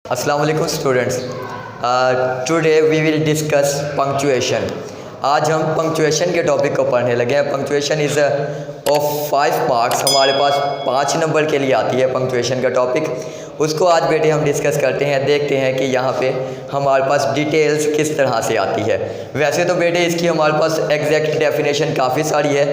अस्सलाम वालेकुम students. Today we will discuss punctuation. आज हम पंक्चुएशन के टॉपिक को पढ़ने लगे हैं। पंक्चुएशन इज़ ऑफ 5 मार्क्स, हमारे पास 5 नंबर के लिए आती है पंक्चुएशन का टॉपिक। उसको आज बेटे हम डिस्कस करते हैं, देखते हैं कि यहाँ पे हमारे पास डिटेल्स किस तरह से आती है। वैसे तो बेटे इसकी हमारे पास एग्जैक्ट डेफिनेशन काफ़ी सारी है।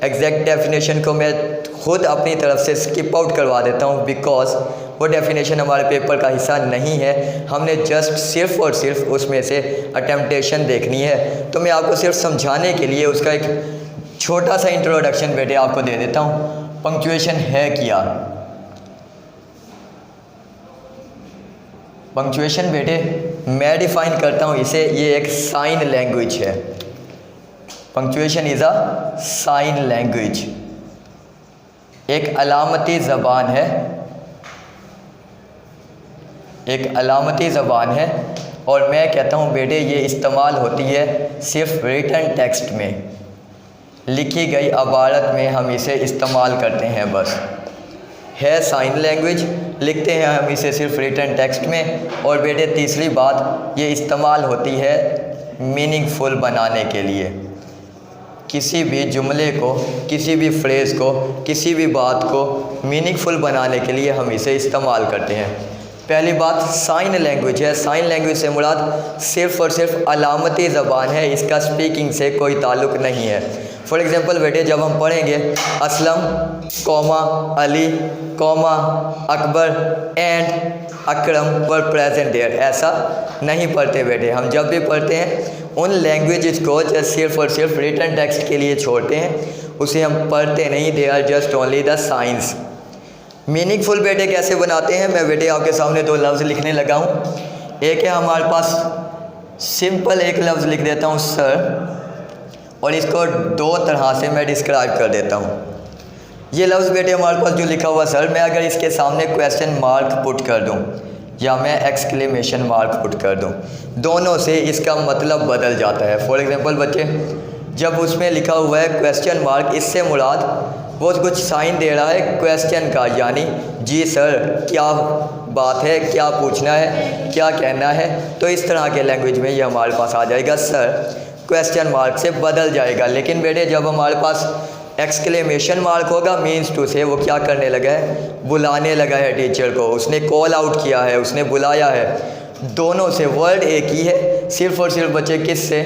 एग्जैक्ट डेफिनेशन को मैं खुद अपनी तरफ से स्किप आउट करवा देता हूँ, बिकॉज वो डेफिनेशन हमारे पेपर का हिस्सा नहीं है। हमने जस्ट सिर्फ़ और सिर्फ उसमें से अटेम्पटेशन देखनी है। तो मैं आपको सिर्फ समझाने के लिए उसका एक छोटा सा इंट्रोडक्शन बेटे आपको दे देता हूँ। पंक्चुएशन है क्या? पंक्चुएशन बेटे मैं डिफ़ाइन करता हूँ इसे, ये एक साइन लैंग्वेज है। Punctuation is a sign language, एक अलामती ज़बान है, एक अलामती ज़बान है। और मैं कहता हूँ बेटे ये इस्तेमाल होती है सिर्फ रिटन टेक्स्ट में, लिखी गई इबारत में हम इसे इस्तेमाल करते हैं। बस है साइन लैंग्वेज, लिखते हैं हम इसे सिर्फ रिटन टेक्स्ट में। और बेटे तीसरी बात, ये इस्तेमाल होती है मीनिंगफुल बनाने के लिए। किसी भी जुमले को, किसी भी फ्रेज़ को, किसी भी बात को मीनिंगफुल बनाने के लिए हम इसे इस्तेमाल करते हैं। पहली बात साइन लैंग्वेज है। साइन लैंग्वेज से मुराद सिर्फ़ और सिर्फ अलामती ज़बान है, इसका स्पीकिंग से कोई ताल्लुक़ नहीं है। फॉर एग्ज़ाम्पल बेटे जब हम पढ़ेंगे Aslam comma Ali comma Akbar and Akram were present there, ऐसा नहीं पढ़ते बेटे। हम जब भी पढ़ते हैं उन लैंग्वेजेस को जस्ट सिर्फ और सिर्फ रिटन टेक्स्ट के लिए छोड़ते हैं, उसे हम पढ़ते नहीं। They are just only the signs. Meaningful बेटे कैसे बनाते हैं, मैं बेटे आपके सामने 2 लफ्ज़ लिखने लगा हूँ। एक है हमारे पास सिंपल एक लफ्ज़ लिख देता हूँ सर, और इसको 2 तरह से मैं डिस्क्राइब कर देता हूँ। ये लफ्ज़ बेटे हमारे पास जो लिखा हुआ सर, मैं अगर इसके सामने क्वेश्चन मार्क पुट कर दूँ या मैं एक्सक्लेमेशन मार्क पुट कर दूँ, दोनों से इसका मतलब बदल जाता है। फॉर एग्ज़ाम्पल बच्चे जब उसमें लिखा हुआ है क्वेश्चन मार्क, इससे मुराद वो कुछ साइन दे रहा है क्वेश्चन का, यानी जी सर क्या बात है, क्या पूछना है, क्या कहना है। तो इस तरह के लैंग्वेज में ये हमारे पास आ जाएगा सर, क्वेश्चन मार्क से बदल जाएगा। लेकिन बेटे जब हमारे पास एक्सक्लेमेशन मार्क होगा, मीन्स टू से वो क्या करने लगा है, बुलाने लगा है टीचर को, उसने कॉल आउट किया है, उसने बुलाया है। दोनों से वर्ड एक ही है, सिर्फ़ और सिर्फ बच्चे किस से,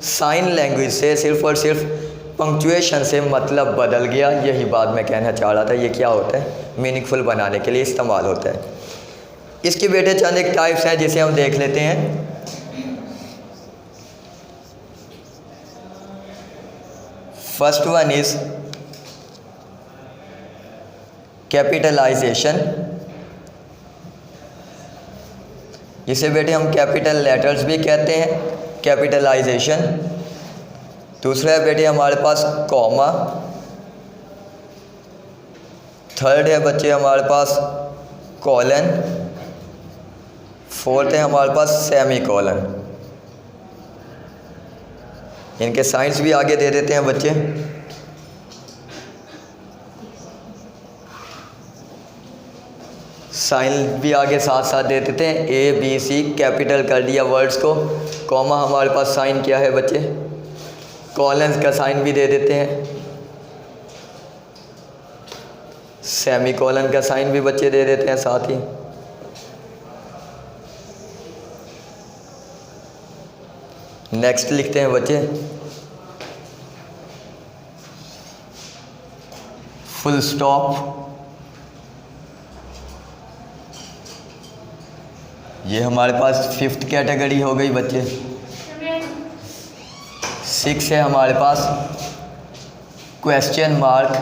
साइन लैंग्वेज से, सिर्फ़ और सिर्फ पंक्चुएशन से मतलब बदल गया। यही बात मैं कहना चाह रहा था। ये क्या होता है, मीनिंगफुल बनाने के लिए इस्तेमाल होता है। इसके बेटे चंद एक टाइप्स हैं जिसे हम देख लेते हैं। फर्स्ट वन इज़ कैपिटलाइजेशन, जिसे बेटे हम कैपिटल लेटर्स भी कहते हैं, कैपिटलाइजेशन। दूसरा है बेटे हमारे पास कॉमा। थर्ड है बच्चे हमारे पास कॉलन। फोर्थ है हमारे पास सेमी कॉलन। इनके साइंस भी आगे दे देते हैं बच्चे। साइन भी आगे साथ साथ दे देते हैं। ए बी सी कैपिटल कर दिया वर्ड्स को। कॉमा हमारे पास साइन क्या है बच्चे, कॉलन्स का साइन भी दे देते हैं। सेमी कॉलन का साइन भी बच्चे दे देते हैं साथ ही। नेक्स्ट लिखते हैं बच्चे फुल स्टॉप। ये हमारे पास 5th कैटेगरी हो गई बच्चे। 6 है हमारे पास क्वेश्चन मार्क।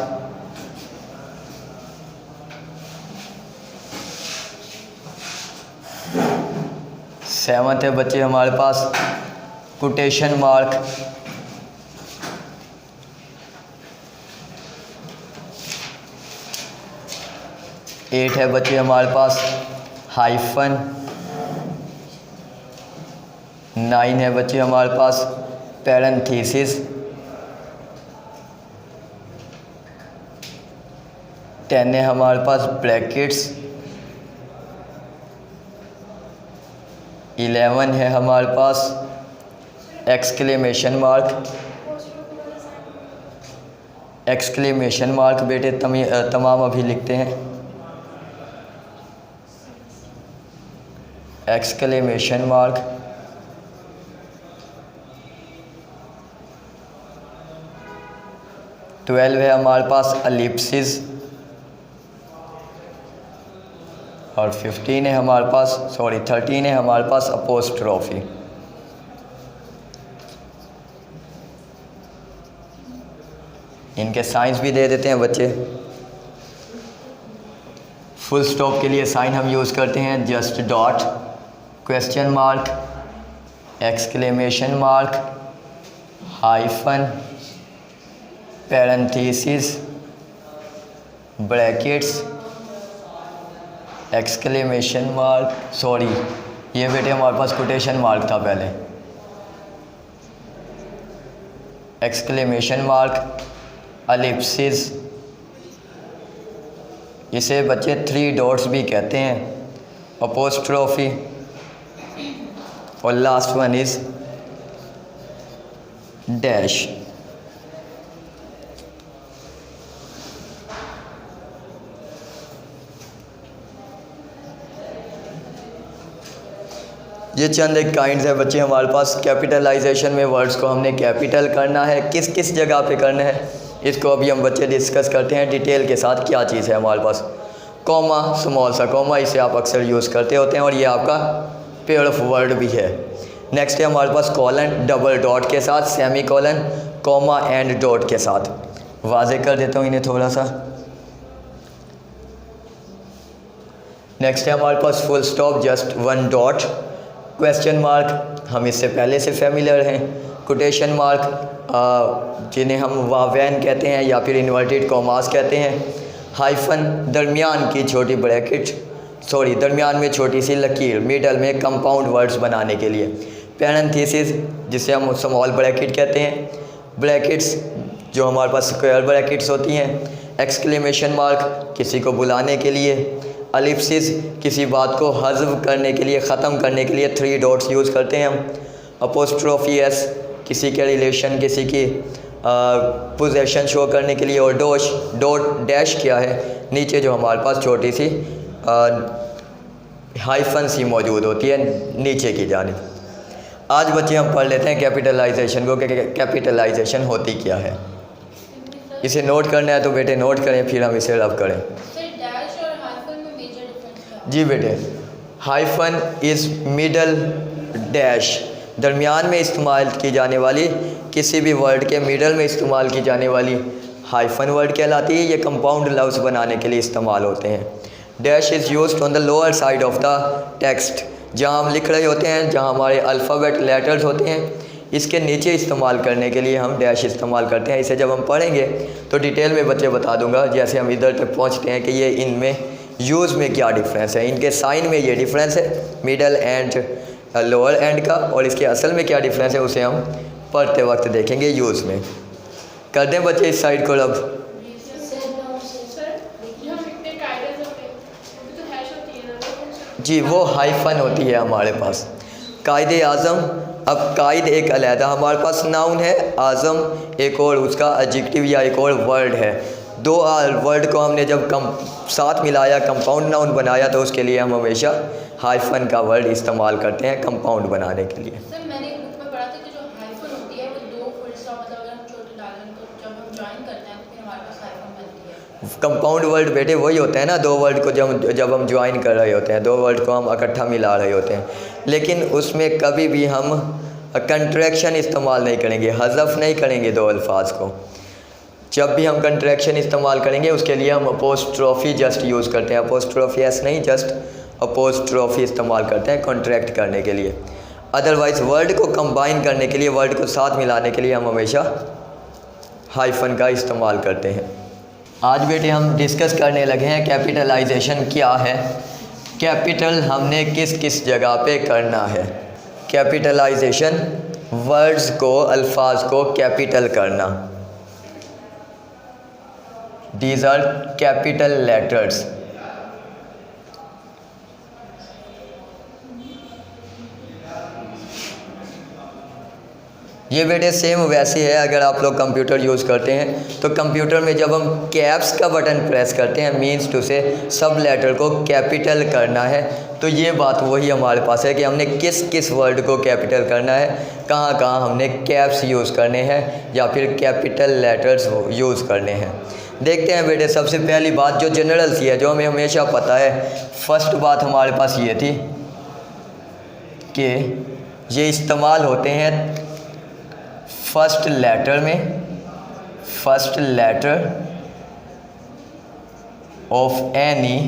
7th है बच्चे हमारे पास कोटेशन मार्क। 8 है बच्चे हमारे पास हाइफन। 9 है बच्चे हमारे पास पैरेंथेसिस। 10 है हमारे पास ब्रैकेट्स। 11 है हमारे पास एक्सक्लेमेशन मार्क। एक्सक्लेमेशन मार्क बेटे तमाम अभी लिखते हैं। Exclamation mark. ट्वेल्व है हमारे पास एलिप्सिस। और 15 है हमारे पास 13 है हमारे पास अपोस्ट्रोफी। इनके साइंस भी दे देते हैं बच्चे। फुल स्टॉप के लिए साइन हम यूज़ करते हैं just dot, question mark, exclamation mark, hyphen, parenthesis, brackets, exclamation mark, ये बेटे हमारे पास कोटेशन मार्क था पहले, एक्सक्लेमेशन मार्क, एलिप्सिस, इसे बच्चे 3 डॉट्स भी कहते हैं, अपोस्ट्रोफी, और लास्ट वन इज डैश। ये चंद एक काइंड्स है बच्चे हमारे पास। कैपिटलाइजेशन में वर्ड्स को हमने कैपिटल करना है, किस किस जगह पे करना है इसको अभी हम बच्चे डिस्कस करते हैं डिटेल के साथ। क्या चीज़ है हमारे पास, कॉमा, स्मॉल सा कॉमा, इसे आप अक्सर यूज़ करते होते हैं और ये आपका पेयर ऑफ वर्ड भी है। नेक्स्ट है हमारे पास कॉलन, डबल डॉट के साथ, semi colon, comma and dot के साथ। वाज़े कर देता हूँ इन्हें थोड़ा सा। नेक्स्ट है हमारे पास full stop, just 1 dot, question mark, हम इससे पहले से फेमिलियर हैं, कोटेशन मार्क जिन्हें हम वावेन कहते हैं या फिर इन्वर्टेड कॉमास कहते हैं, हाइफन, दरमियान की छोटी ब्रैकेट, दरमियान में छोटी सी लकीर, मिडल में कंपाउंड वर्ड्स बनाने के लिए, पैरेंथेसिस जिसे हम स्मॉल ब्रैकेट कहते हैं, ब्रैकेट्स जो हमारे पास स्क्वायर ब्रैकेट्स होती हैं, एक्सक्लेमेशन मार्क किसी को बुलाने के लिए, एलिप्सिस किसी बात को हज़्फ करने के लिए, ख़त्म करने के लिए 3 डॉट्स यूज़ करते हैं हम, अपोस्ट्रोफी एस किसी के रिलेशन, किसी की पोजेशन शो करने के लिए, और डैश क्या है, नीचे जो हमारे पास छोटी सी हाइफन सी मौजूद होती है नीचे की जानिब। आज बच्चे हम पढ़ लेते हैं कैपिटलाइजेशन को, कैपिटलाइजेशन होती क्या है। इसे नोट करना है तो बेटे नोट करें, फिर हम इसे रब करें। डैश और हाइफन में मेजर डिफरेंस जी बेटे, हाइफन इज़ मिडल डैश, दरमियान में इस्तेमाल की जाने वाली, किसी भी वर्ड के मिडल में इस्तेमाल की जाने वाली हाइफन वर्ड कहलाती है। ये कंपाउंड लफ्ज़ बनाने के लिए इस्तेमाल होते हैं। Dash is used on the lower side of the text, जहाँ हम लिख रहे होते हैं, जहाँ हमारे अल्फ़ाबेट लेटर्स होते हैं, इसके नीचे इस्तेमाल करने के लिए हम डैश इस्तेमाल करते हैं। इसे जब हम पढ़ेंगे तो डिटेल में बच्चे बता दूंगा। जैसे हम इधर तक पहुँचते हैं कि ये इनमें यूज़ में क्या डिफरेंस है, इनके साइन में ये डिफरेंस है मिडल एंड लोअर एंड का, और इसके असल में क्या डिफरेंस है उसे हम पढ़ते वक्त देखेंगे यूज़ में। कर दें बच्चे इस साइड को अब। जी वो हाइफन होती है हमारे पास, कायदे आज़म। अब कायद एक अलहदा हमारे पास नाउन है, आज़म एक और उसका एडजेक्टिव या एक और वर्ड है। 2 वर्ड को हमने जब साथ मिलाया, कंपाउंड नाउन बनाया, तो उसके लिए हम हमेशा हाइफन का वर्ड इस्तेमाल करते हैं कंपाउंड बनाने के लिए। सर मैंने एक बुक में पढ़ा था कि जो हाइफन होती है वो 2 फुल स्टॉप, मतलब अगर हम छोटे डाल दें तो जब हम ज्वाइन करते हैं तो फिर हमारे पास हाइफन बनती है। कंपाउंड वर्ड बेटे वही होता है ना, 2 वर्ड को जब हम ज्वाइन कर रहे होते हैं, 2 वर्ड को हम इकट्ठा मिला रहे होते हैं, लेकिन उसमें कभी भी हम कंट्रैक्शन इस्तेमाल नहीं करेंगे, हज़फ नहीं करेंगे 2 अल्फाज को। जब भी हम कंट्रैक्शन इस्तेमाल करेंगे उसके लिए हम अपोस्ट्रोफी जस्ट यूज़ करते हैं, अपोस्ट्रोफी एस नहीं, जस्ट अपोस्ट्रोफी इस्तेमाल करते हैं कॉन्ट्रैक्ट करने के लिए। अदरवाइज़ वर्ड को कंबाइन करने के लिए, वर्ड को साथ मिलाने के लिए हम हमेशा हाइफन का इस्तेमाल करते हैं। आज बेटे हम डिस्कस करने लगे हैं कैपिटलाइजेशन क्या है, कैपिटल हमने किस किस जगह पे करना है। कैपिटलाइजेशन वर्ड्स को, अल्फाज को कैपिटल करना। These are capital letters. ये बेटे सेम वैसे है, अगर आप लोग कंप्यूटर यूज़ करते हैं तो कंप्यूटर में जब हम कैप्स का बटन प्रेस करते हैं, मीन्स टू से सब लेटर को कैपिटल करना है, तो ये बात वही हमारे पास है कि हमने किस किस वर्ड को कैपिटल करना है, कहाँ कहाँ हमने कैप्स यूज़ करने हैं या फिर कैपिटल लेटर्स यूज़ करने हैं। देखते हैं बेटे, सबसे पहली बात जो जनरल सी है, जो हमें हमेशा पता है, फर्स्ट बात हमारे पास ये थी कि ये इस्तेमाल होते हैं फर्स्ट लेटर में, first letter of any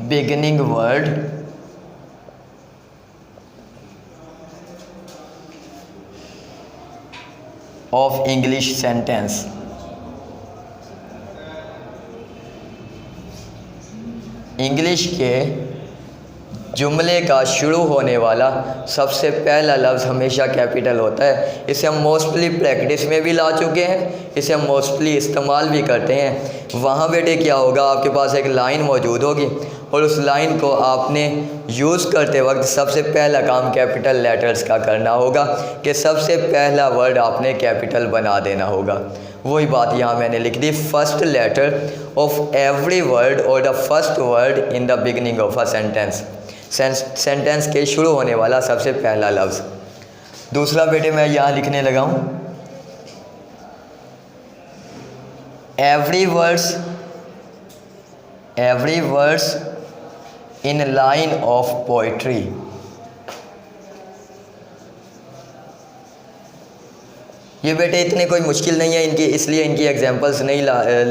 beginning word of English sentence. English के जुमले का शुरू होने वाला सबसे पहला लफ्ज़ हमेशा कैपिटल होता है। इसे हम मोस्टली प्रैक्टिस में भी ला चुके हैं, इसे हम मोस्टली इस्तेमाल भी करते हैं। वहाँ बेटे क्या होगा, आपके पास एक लाइन मौजूद होगी और उस लाइन को आपने यूज़ करते वक्त सबसे पहला काम कैपिटल लेटर्स का करना होगा कि सबसे पहला वर्ड आपने कैपिटल बना देना होगा। वही बात यहाँ मैंने लिख दी, first letter of every word और the first word in the beginning of a sentence. Sentence के शुरू होने वाला सबसे पहला लफ्ज़। दूसरा बेटे मैं यहाँ लिखने लगा हूँ, every words in line of poetry. ये बेटे इतने कोई मुश्किल नहीं है इनकी, इसलिए इनकी एग्जांपल्स नहीं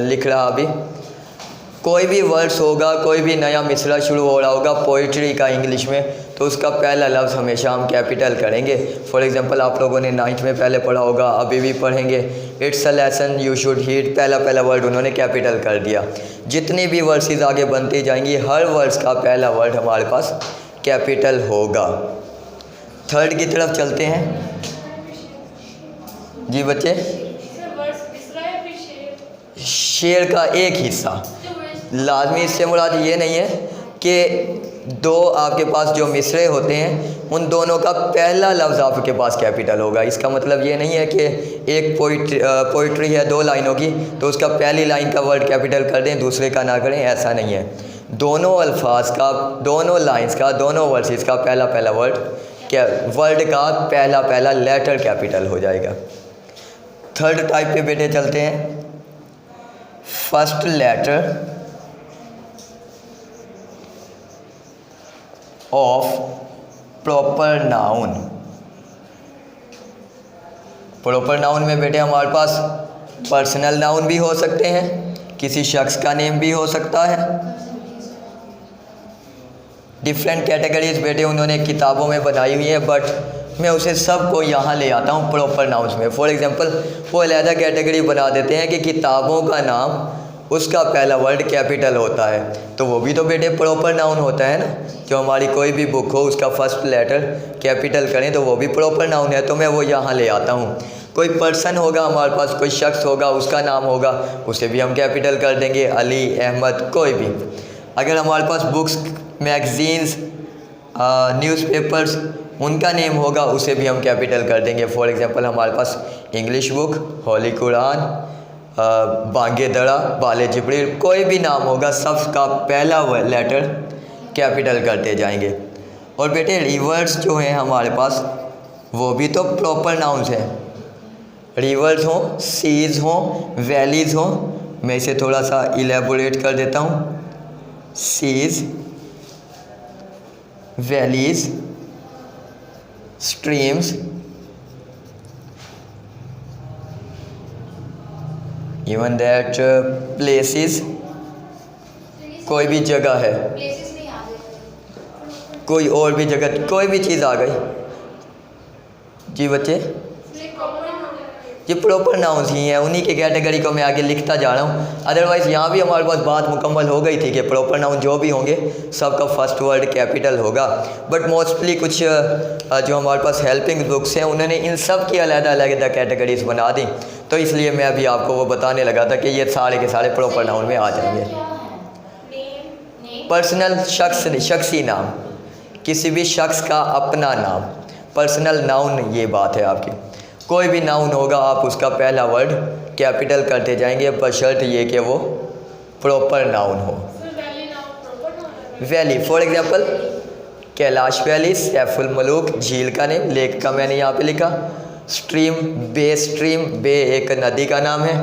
लिख रहा अभी। कोई भी वर्ड्स होगा, कोई भी नया मिसरा शुरू हो रहा होगा पोइट्री का इंग्लिश में, तो उसका पहला लफ्ज़ हमेशा हम कैपिटल करेंगे। फॉर एग्जांपल आप लोगों ने 9th में पहले पढ़ा होगा, अभी भी पढ़ेंगे, it's a lesson you should heed, पहला वर्ड उन्होंने कैपिटल कर दिया। जितनी भी वर्सेस आगे बनती जाएंगी, हर वर्ड्स का पहला वर्ड हमारे पास कैपिटल होगा। थर्ड की तरफ चलते हैं जी बच्चे। शेर का एक हिस्सा, लाजमी इससे मुराद ये नहीं है कि दो आपके पास जो मिसरे होते हैं उन दोनों का पहला लफ्ज़ आपके पास कैपिटल होगा। इसका मतलब ये नहीं है कि एक पोइट्री है 2 लाइनों की तो उसका पहली लाइन का वर्ड कैपिटल कर दें, दूसरे का ना करें, ऐसा नहीं है। दोनों अल्फाज का, दोनों लाइंस का, दोनों वर्सेस का पहला वर्ड का पहला लेटर कैपिटल हो जाएगा। थर्ड टाइप पे बेटे चलते हैं, first letter of proper noun. Proper noun में बेटे हमारे पास पर्सनल नाउन भी हो सकते हैं, किसी शख्स का नेम भी हो सकता है। डिफरेंट कैटेगरीज बेटे उन्होंने किताबों में बनाई हुई है, बट मैं उसे सबको यहाँ ले आता हूँ प्रॉपर नाउन्स में। फॉर एग्जांपल वो अलहदा कैटेगरी बना देते हैं कि किताबों का नाम, उसका पहला वर्ड कैपिटल होता है, तो वो भी तो बेटे प्रॉपर नाउन होता है ना। जो हमारी कोई भी बुक हो उसका फर्स्ट लेटर कैपिटल करें तो वो भी प्रॉपर नाउन है, तो मैं वो यहाँ ले आता हूँ। कोई पर्सन होगा हमारे पास, कोई शख्स होगा, उसका नाम होगा, उसे भी हम कैपिटल कर देंगे, अली, अहमद, कोई भी। अगर हमारे पास बुक्स, मैगज़ीन्स, न्यूज़पेपर्स, उनका नेम होगा, उसे भी हम कैपिटल कर देंगे। फॉर एग्जांपल हमारे पास इंग्लिश बुक, होली कुरान, बांगे दड़ा, बाले जिब्रील, कोई भी नाम होगा, सबका पहला लेटर कैपिटल करते जाएंगे। और बेटे रिवर्स जो हैं हमारे पास वो भी तो प्रॉपर नाउन्स हैं। रिवर्स हों, सीज हों, वैलीज़ हों, मैं इसे थोड़ा सा इलेबोरेट कर देता हूँ। Seas, valleys, streams, even that places, कोई भी जगह है, कोई और भी जगह, कोई भी चीज़ आ गई जी बच्चे, ये प्रॉपर नाउन्स ही हैं, उन्हीं की कैटेगरी को मैं आगे लिखता जा रहा हूँ। अदरवाइज़ यहाँ भी हमारे पास बात मुकम्मल हो गई थी कि प्रॉपर नाउन जो भी होंगे सबका फर्स्ट वर्ड कैपिटल होगा। बट मोस्टली कुछ जो हमारे पास हेल्पिंग बुक्स हैं उन्होंने इन सब की अलग-अलग कैटेगरीज बना दी, तो इसलिए मैं अभी आपको वो बताने लगा था कि ये सारे के सारे प्रॉपर नाउन में आ जाएंगे। पर्सनल, शख्सी नाम, किसी भी शख्स का अपना नाम। पर्सनल नाउन ये बात है आपकी। कोई भी नाउन होगा आप उसका पहला वर्ड कैपिटल करते जाएंगे, बशर्त ये कि वो प्रॉपर नाउन हो। Valley, for example Kailash valley, Saiful Muluk झील का नेम, लेक का मैंने यहाँ पे लिखा। स्ट्रीम, स्ट्रीम, बे एक नदी का नाम है।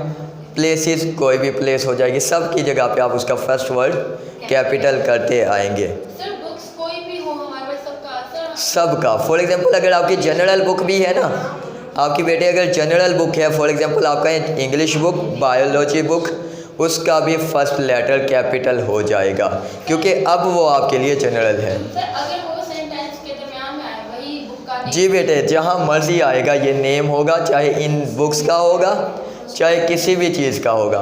प्लेसेस, कोई भी प्लेस हो जाएगी, सब की जगह पे आप उसका फर्स्ट वर्ड कैपिटल करते आएंगे। सर बुक्स कोई भी हो हमारे पास सबका सबका, फॉर एग्जांपल अगर आपकी जनरल बुक भी है ना, आपकी बेटे अगर जनरल बुक है, फॉर एग्जांपल आपका इंग्लिश बुक, बायोलॉजी बुक, उसका भी फर्स्ट लेटर कैपिटल हो जाएगा, क्योंकि अब वो आपके लिए जनरल है। सर अगर वो सेंटेंस के दरमियान में आए वही बुक का जी बेटे, जहाँ मर्जी आएगा ये नेम होगा, चाहे इन बुक्स का होगा चाहे किसी भी चीज़ का होगा,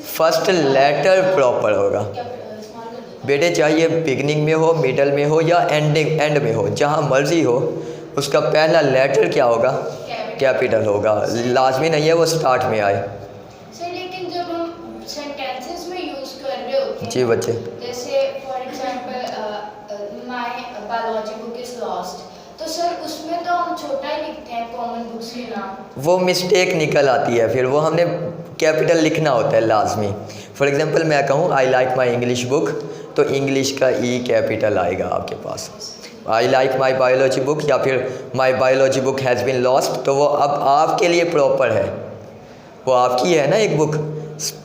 फर्स्ट लेटर प्रॉपर होगा बेटे, चाहे बिगनिंग में हो, मिडल में हो या एंड में हो, जहाँ मर्जी हो उसका पहला लेटर क्या होगा, कैपिटल होगा। लाजमी नहीं है वो स्टार्ट में आए। सर लेकिन जब हम सेंटेंसेस में यूज़ कर रहे होते हैं, जी बच्चे, जैसे for example my biology book is lost, तो सर उसमें तो हम छोटा ही लिखते हैं कॉमन बुक्स के नाम, वो मिस्टेक निकल आती है, फिर वो हमने कैपिटल लिखना होता है लाजमी। फॉर एग्जांपल मैं कहूँ I like my English book, तो इंग्लिश का ई कैपिटल आएगा आपके पास। I like my biology book या फिर my biology book has been lost, तो वो अब आपके लिए प्रॉपर है, वो आपकी है ना, एक बुक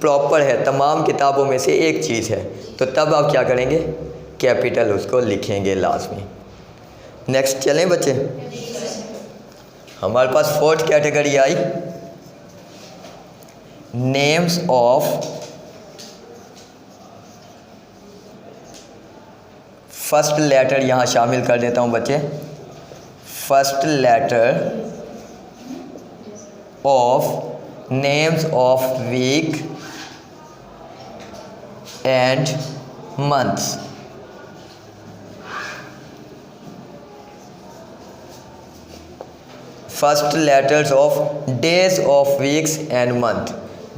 प्रॉपर है, तमाम किताबों में से एक चीज़ है, तो तब आप क्या करेंगे, कैपिटल उसको लिखेंगे लाजमी। नेक्स्ट चलें बच्चे, हमारे पास fourth category I names of first letter, यहाँ शामिल कर देता हूँ बच्चे, first letter of names of week and months. First letters of days of weeks and month,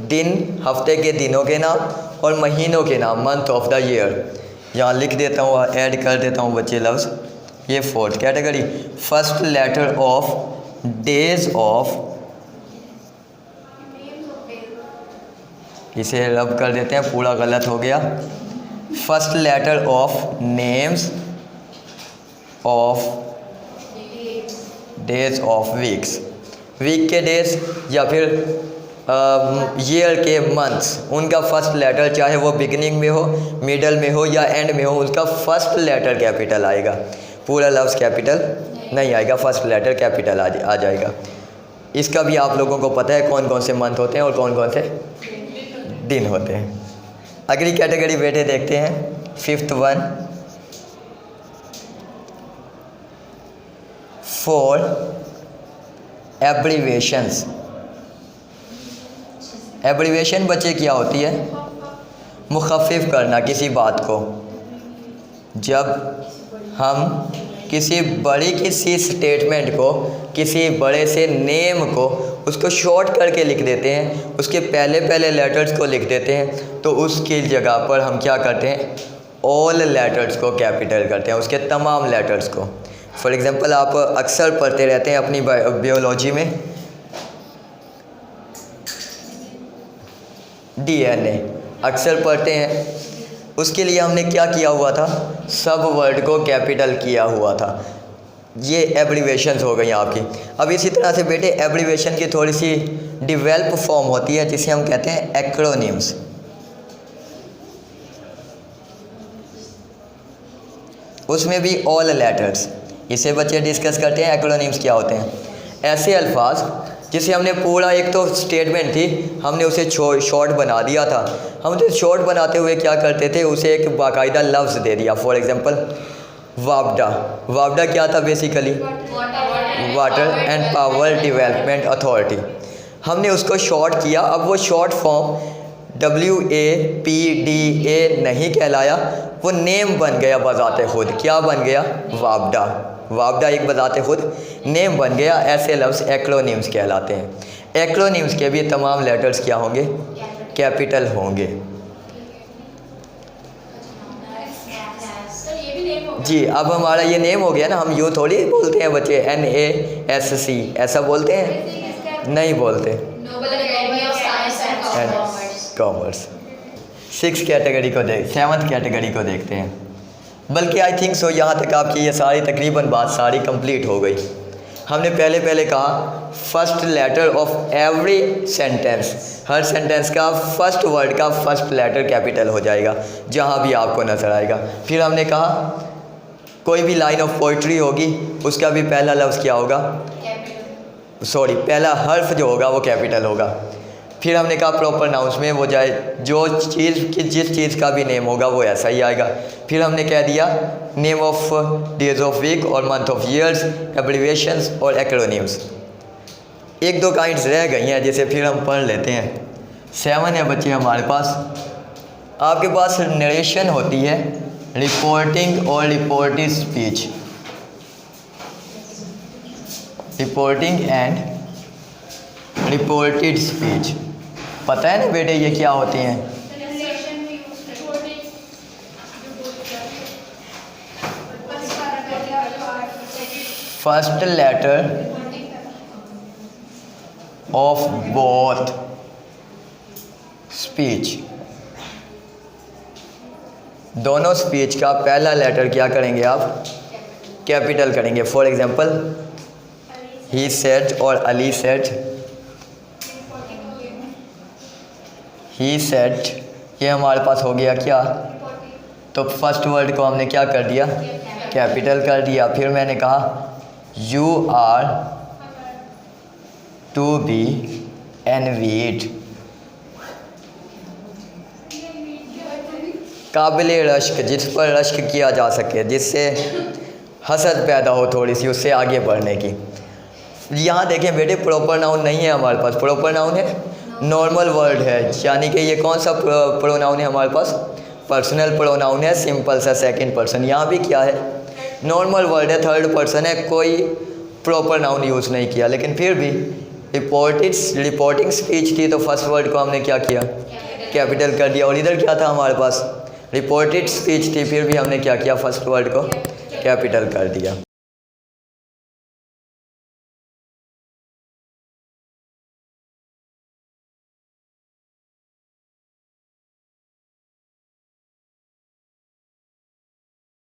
दिन हफ्ते के दिनों के नाम और महीनों के नाम, मंथ ऑफ द ईयर। यहाँ लिख देता हूँ, ऐड कर देता हूँ बच्चे लफ्ज़, ये fourth category. First letter of days of, इसे रब कर देते हैं, पूरा गलत हो गया। First letter of names of days of weeks, week के डेज या फिर ईयर के मंथ्स, उनका फर्स्ट लेटर चाहे वो बिगिनिंग में हो, मिडल में हो या एंड में हो, उसका फर्स्ट लेटर कैपिटल आएगा, पूरा लफ्ज़ कैपिटल नहीं आएगा, फर्स्ट लेटर कैपिटल आ जाएगा। इसका भी आप लोगों को पता है कौन कौन से मंथ होते हैं और कौन कौन से दिन होते हैं। अगली कैटेगरी बेटे देखते हैं, fifth one, for abbreviations. Abbreviation बच्चे क्या होती है, मुखफ़िफ़ करना किसी बात को। जब हम किसी बड़ी किसी स्टेटमेंट को, किसी बड़े से नेम को, उसको शॉर्ट करके लिख देते हैं, उसके पहले पहले लेटर्स को लिख देते हैं, तो उसकी जगह पर हम क्या करते हैं, ऑल लेटर्स को कैपिटल करते हैं, उसके तमाम लेटर्स को। फॉर एग्ज़ाम्पल आप अक्सर पढ़ते रहते हैं अपनी बायोलॉजी में DNA, अक्सर पढ़ते हैं, उसके लिए हमने क्या किया हुआ था, सब वर्ड को कैपिटल किया हुआ था। ये एब्रीवेशंस हो गई आपकी। अब इसी तरह से बेटे एब्रीवेशन की थोड़ी सी डिवेल्प फॉर्म होती है जिसे हम कहते हैं एक्रोनिम्स। उसमें भी ऑल लेटर्स, इसे बच्चे डिस्कस करते हैं। एक्रोनिम्स क्या होते हैं, ऐसे अल्फाज जिसे हमने पूरा, एक तो स्टेटमेंट थी, हमने उसे शॉर्ट बना दिया था। हम उसे शॉर्ट बनाते हुए क्या करते थे, उसे एक बाकायदा लफ्ज़ दे दिया। फॉर एग्जांपल वापडा, वापडा क्या था basically, water and power development authority. हमने उसको शॉर्ट किया, अब वो शॉर्ट फॉर्म WAPDA नहीं कहलाया, वो नेम बन गया बजाते खुद। क्या बन गया, वापडा। वापडा एक बजाते खुद नेम बन गया। ऐसे लफ्ज़ एक्रोनिम्स कहलाते हैं। एक्रोनिम्स के भी तमाम लेटर्स क्या होंगे, कैपिटल होंगे। जी, अब हमारा ये नेम हो गया ना, हम यू थोड़ी बोलते हैं बच्चे NASC, ऐसा बोलते हैं? नहीं बोलते। Noble academy of science and commerce. Commerce. 6th category को 7th कैटेगरी को देखते हैं। बल्कि आई थिंक सो यहाँ तक आपकी ये सारी तकरीबन बात सारी कंप्लीट हो गई। हमने पहले कहा first letter of every sentence, हर सेंटेंस का फर्स्ट वर्ड का फर्स्ट लेटर कैपिटल हो जाएगा जहाँ भी आपको नज़र आएगा। फिर हमने कहा कोई भी लाइन ऑफ पोइट्री होगी उसका भी पहला लफ्ज़ क्या होगा? पहला हर्फ जो होगा वो कैपिटल होगा। फिर हमने कहा प्रॉपर नाउंस में वो जाए जो चीज़ की जिस चीज़ का भी नेम होगा वो ऐसा ही आएगा। फिर हमने कह दिया name of days of week और मंथ ऑफ ईयर्स, एब्रीविएशंस और एक्रोनिम्स। 1-2 काइंड्स रह गई हैं जिसे फिर हम पढ़ लेते हैं। 7 है बच्चे हमारे पास। आपके पास नरेशन होती है, रिपोर्टिंग और reported speech, reporting and reported speech. पता है ना बेटे ये क्या होती हैं? First letter of both speech, दोनों स्पीच का पहला लेटर क्या करेंगे आप? कैपिटल करेंगे। फॉर एग्जांपल ही सेड और अली सेड, ही सेड ये हमारे पास हो गया क्या? तो फर्स्ट वर्ड को हमने क्या कर दिया? कैपिटल कर दिया। फिर मैंने कहा यू आर टू बी एनवीड, काबिल रश्क, जिस पर रश्क किया जा सके, जिससे हसद पैदा हो थोड़ी सी उससे आगे बढ़ने की। यहाँ देखें बेटे प्रॉपर नाउन नहीं है हमारे पास, प्रॉपर नाउन है नॉर्मल वर्ड है, यानी कि ये कौन सा प्रोनाउन है हमारे पास? पर्सनल प्रोनाउन है, सिंपल सा सेकंड पर्सन। यहाँ भी क्या है? नॉर्मल वर्ड है, थर्ड पर्सन है, कोई प्रॉपर नाउन यूज़ नहीं किया। लेकिन फिर भी रिपोर्टिंग स्पीच थी तो फर्स्ट वर्ड को हमने क्या किया? कैपिटल कर दिया। और इधर क्या था हमारे पास? रिपोर्टेड स्पीच थी, फिर भी हमने क्या किया? फर्स्ट वर्ड को कैपिटल कर दिया।